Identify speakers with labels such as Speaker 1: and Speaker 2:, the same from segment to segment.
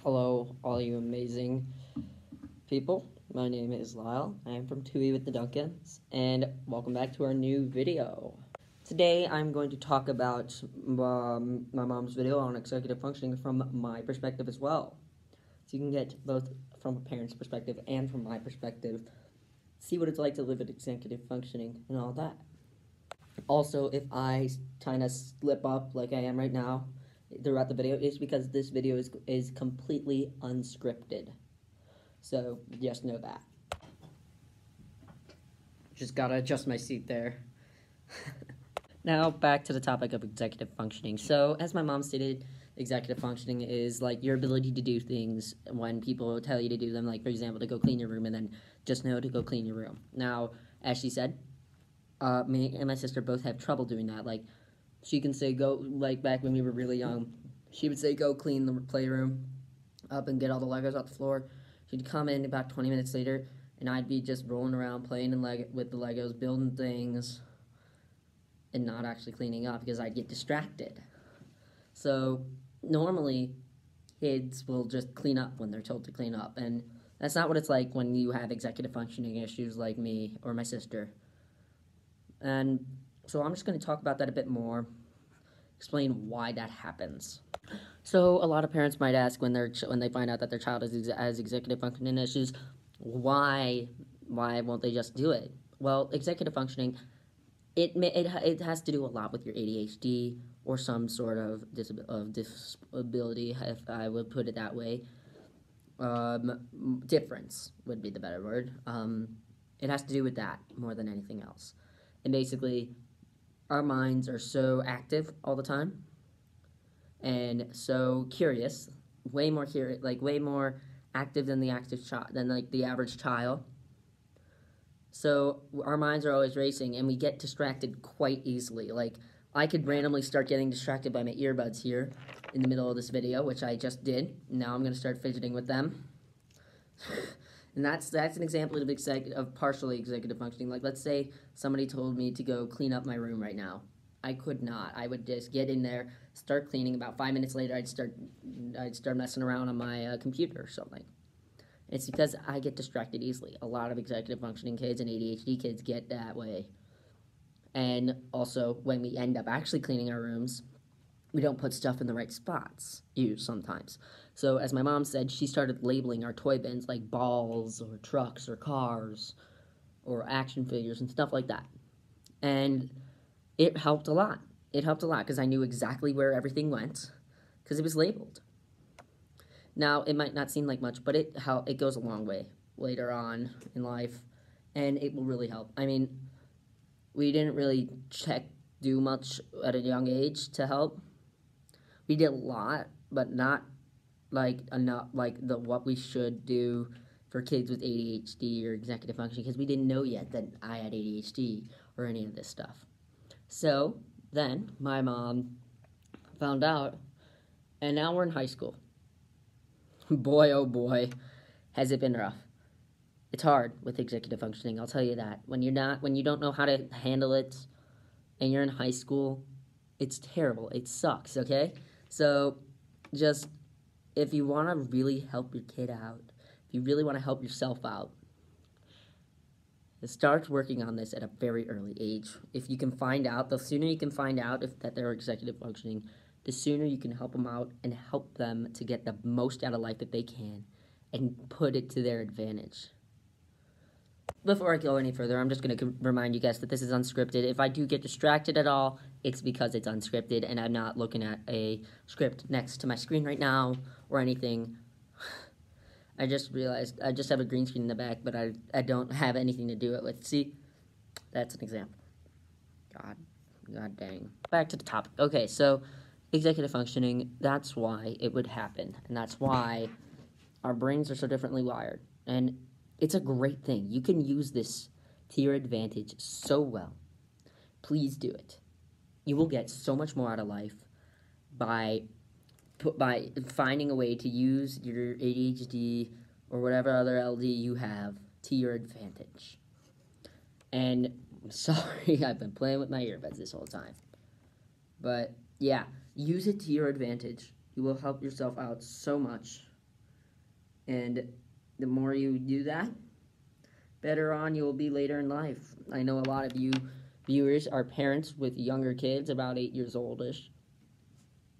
Speaker 1: Hello, all you amazing people. My name is Lyle. I am from Tui with the Duncans, and welcome back to our new video. Today, I'm going to talk about my mom's video on executive functioning from my perspective as well. So you can get both from a parent's perspective and from my perspective, see what it's like to live with executive functioning and all that. Also, if I kind of slip up like I am right now throughout the video, it's because this video is completely unscripted. So just know that. Just gotta adjust my seat there. Now back to the topic of executive functioning. So as my mom stated, executive functioning is like your ability to do things when people tell you to do them, like for example to go clean your room, and then just know to go clean your room. Now, as she said, me and my sister both have trouble doing that. Like, she can say go, like back when we were really young, she would say go clean the playroom up and get all the Legos off the floor. She'd come in about 20 minutes later, and I'd be just rolling around playing with the Legos, building things, and not actually cleaning up because I'd get distracted. So normally, kids will just clean up when they're told to clean up, and that's not what it's like when you have executive functioning issues like me or my sister. And so I'm just going to talk about that a bit more, explain why that happens. So a lot of parents might ask when they find out that their child has executive functioning issues, why won't they just do it? Well, executive functioning, it has to do a lot with your ADHD or some sort of disability, if I would put it that way. Difference would be the better word. It has to do with that more than anything else. And basically, our minds are so active all the time, and so curious, way more active than the average child. So our minds are always racing, and we get distracted quite easily. Like, I could randomly start getting distracted by my earbuds here in the middle of this video, which I just did. Now I'm going to start fidgeting with them. And that's an example of partially executive functioning. Like, let's say somebody told me to go clean up my room right now. I could not. I would just get in there, start cleaning. About 5 minutes later, I'd start messing around on my computer or something. It's because I get distracted easily. A lot of executive functioning kids and ADHD kids get that way. And also, when we end up actually cleaning our rooms, we don't put stuff in the right spots, sometimes. So, as my mom said, she started labeling our toy bins like balls or trucks or cars or action figures and stuff like that. And it helped a lot. It helped a lot because I knew exactly where everything went because it was labeled. Now, it might not seem like much, but it goes a long way later on in life, and it will really help. I mean, we didn't really do much at a young age to help. We did a lot, but not enough what we should do for kids with ADHD or executive functioning, because we didn't know yet that I had ADHD or any of this stuff. So then my mom found out, and now we're in high school. Boy, oh boy, has it been rough. It's hard with executive functioning, I'll tell you that. When you don't know how to handle it, and you're in high school, it's terrible. It sucks, okay? So, just, if you want to really help your kid out, if you really want to help yourself out, start working on this at a very early age. If you can find out, the sooner you can find out that they're executive functioning, the sooner you can help them out and help them to get the most out of life that they can and put it to their advantage. Before I go any further, I'm just going to remind you guys that this is unscripted. If I do get distracted at all, it's because it's unscripted and I'm not looking at a script next to my screen right now or anything. I just realized I just have a green screen in the back, but I don't have anything to do it with. See? That's an example. God dang. Back to the topic. Okay, so executive functioning, that's why it would happen. And that's why our brains are so differently wired. And it's a great thing. You can use this to your advantage so well. Please do it. You will get so much more out of life by finding a way to use your ADHD or whatever other LD you have to your advantage. And I'm sorry, I've been playing with my earbuds this whole time. But yeah, use it to your advantage. You will help yourself out so much. And the more you do that, better on you will be later in life. I know a lot of you viewers are parents with younger kids, about 8 years oldish.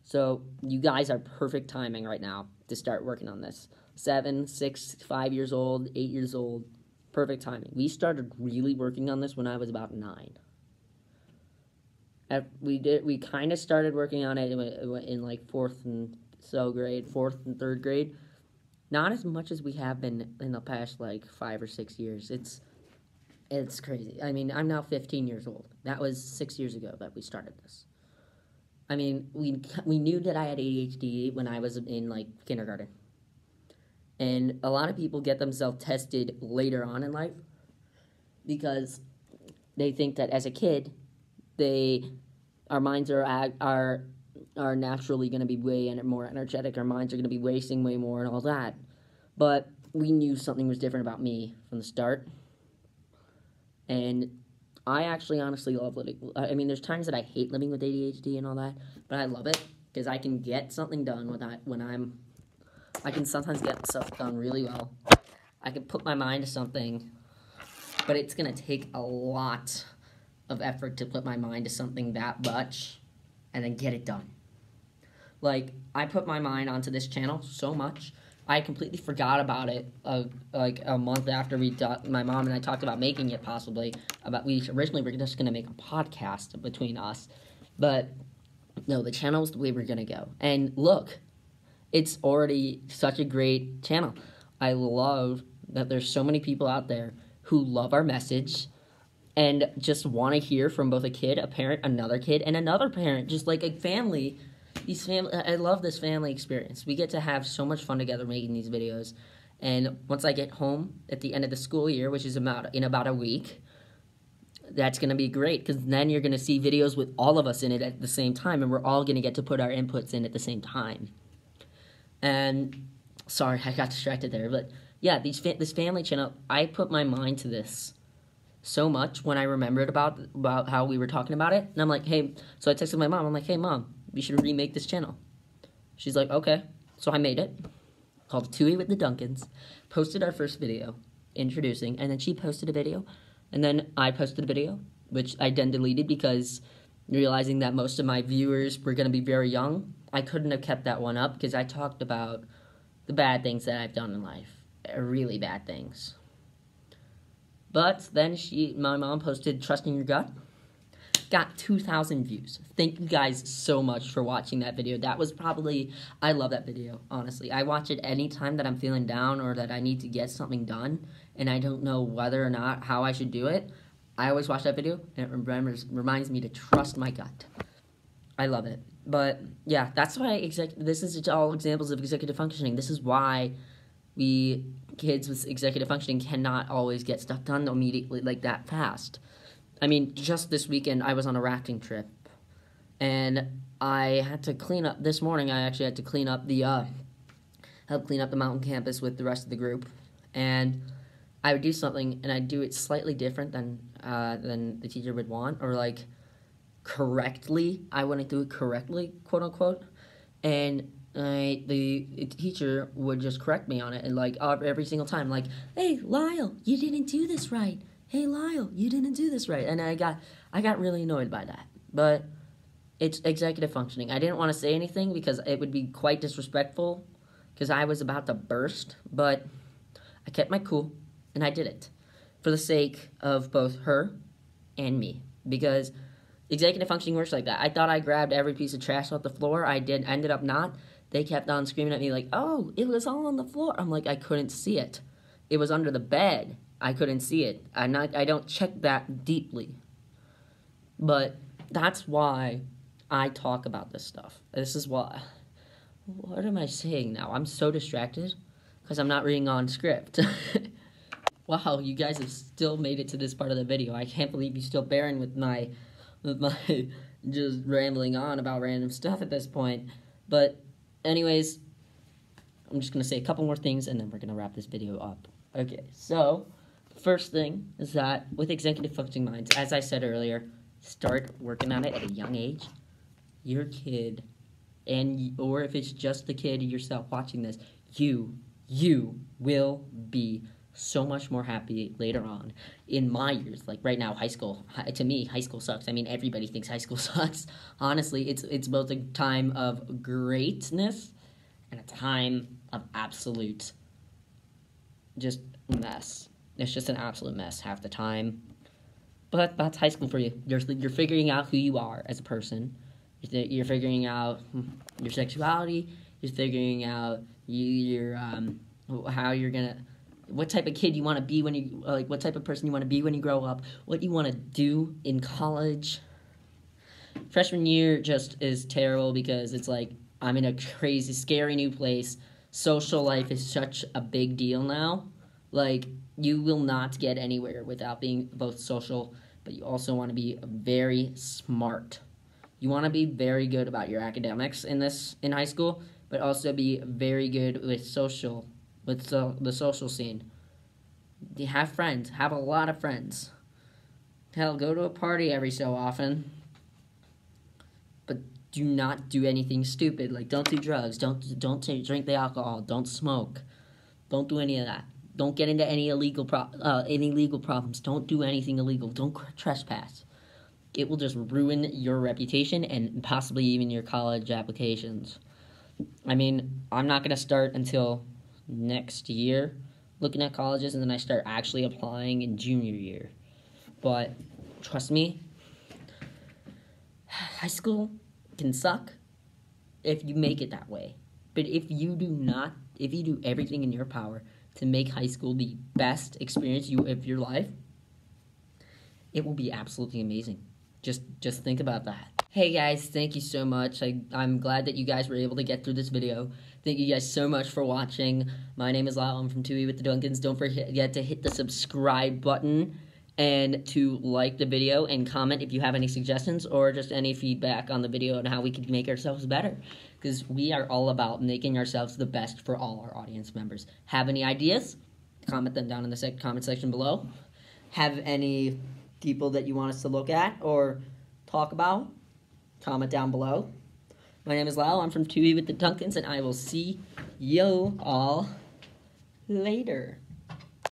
Speaker 1: So you guys are perfect timing right now to start working on this. 7, 6, 5 years old, 8 years old, perfect timing. We started really working on this when I was about 9. We kind of started working on it in like 4th and 3rd grade. Not as much as we have been in the past like 5 or 6 years. It's crazy. I mean, I'm now 15 years old. That was 6 years ago that we started this. I mean, we knew that I had ADHD when I was in like kindergarten. And a lot of people get themselves tested later on in life because they think that as a kid, our minds are naturally going to be way more energetic. Our minds are going to be racing way more and all that. But we knew something was different about me from the start. And I actually honestly love living. I mean, there's times that I hate living with ADHD and all that, but I love it because I can get something done I can sometimes get stuff done really well. I can put my mind to something, but it's going to take a lot of effort to put my mind to something that much and then get it done. Like, I put my mind onto this channel so much, I completely forgot about it like a month after my mom and I talked about making it possibly. We originally were just going to make a podcast between us, but no, the channel's the way we're going to go. And look, it's already such a great channel. I love that there's so many people out there who love our message and just want to hear from both a kid, a parent, another kid, and another parent, just like a family. I love this family experience. We get to have so much fun together making these videos. And once I get home at the end of the school year, which is in about a week, that's going to be great because then you're going to see videos with all of us in it at the same time, and we're all going to get to put our inputs in at the same time. And sorry, I got distracted there, but yeah, this family channel, I put my mind to this so much when I remembered about how we were talking about it, and I'm like, hey, so I texted my mom, I'm like, hey mom, we should remake this channel. She's like, okay. So I made it, called Tui with the Duncans, posted our first video, introducing, and then she posted a video, and then I posted a video, which I then deleted because realizing that most of my viewers were going to be very young, I couldn't have kept that one up because I talked about the bad things that I've done in life, really bad things. But then my mom posted Trusting Your Gut, got 2,000 views. Thank you guys so much for watching that video. That was I love that video, honestly. I watch it anytime that I'm feeling down or that I need to get something done, and I don't know whether or not how I should do it. I always watch that video, and it reminds me to trust my gut. I love it. But, yeah, that's why this is all examples of executive functioning. This is why kids with executive functioning cannot always get stuff done immediately like that fast. I mean, just this weekend, I was on a rafting trip, and I had to clean up. This morning, I actually had to clean up help clean up the mountain campus with the rest of the group, and I would do something, and I'd do it slightly different than the teacher would want, or like correctly. I wouldn't do it correctly, quote unquote, and the teacher would just correct me on it, and like every single time, like, hey, Lyle, you didn't do this right. Hey, Lyle, you didn't do this right. And I got really annoyed by that. But it's executive functioning. I didn't want to say anything because it would be quite disrespectful because I was about to burst. But I kept my cool, and I did it for the sake of both her and me. Because executive functioning works like that. I thought I grabbed every piece of trash off the floor. I ended up not. They kept on screaming at me like, oh, it was all on the floor. I'm like, I couldn't see it. It was under the bed. I couldn't see it. I don't check that deeply. But that's why I talk about this stuff. This is why. What am I saying now? I'm so distracted because I'm not reading on script. Wow, you guys have still made it to this part of the video. I can't believe you're still bearing with my just rambling on about random stuff at this point. But anyways, I'm just going to say a couple more things and then we're going to wrap this video up. Okay, so first thing is that with executive functioning minds, as I said earlier, start working on it at a young age. Your kid, or if it's just the kid yourself watching this, you you will be so much more happy later on. In my years, like right now, high school, to me, high school sucks. I mean, everybody thinks high school sucks. Honestly, it's both a time of greatness and a time of absolute just mess. It's just an absolute mess half the time. But that's high school for you. You're figuring out who you are as a person. You're figuring out your sexuality. You're figuring out how you're gonna, what type of kid you want to be when you, like, what type of person you want to be when you grow up. What you want to do in college. Freshman year just is terrible because it's like I'm in a crazy, scary new place. Social life is such a big deal now. Like, you will not get anywhere without being both social, but you also want to be very smart. You want to be very good about your academics in high school, but also be very good with the social scene. You have friends. Have a lot of friends. Hell, go to a party every so often. But do not do anything stupid. Like, don't do drugs. Don't drink the alcohol. Don't smoke. Don't do any of that. Don't get into any legal problems. Don't do anything illegal. Don't trespass. It will just ruin your reputation and possibly even your college applications. I mean, I'm not going to start until next year looking at colleges, and then I start actually applying in junior year. But trust me, high school can suck if you make it that way. But if you do everything in your power to make high school the best experience of your life, it will be absolutely amazing. Just think about that. Hey guys, thank you so much. I'm glad that you guys were able to get through this video. Thank you guys so much for watching. My name is Lyle. I'm from 2E with the Duncans. Don't forget to hit the subscribe button and to like the video and comment if you have any suggestions or just any feedback on the video and how we can make ourselves better. Because we are all about making ourselves the best for all our audience members. Have any ideas? Comment them down in the comment section below. Have any people that you want us to look at or talk about? Comment down below. My name is Lyle. I'm from 2E with the Duncans, and I will see you all later.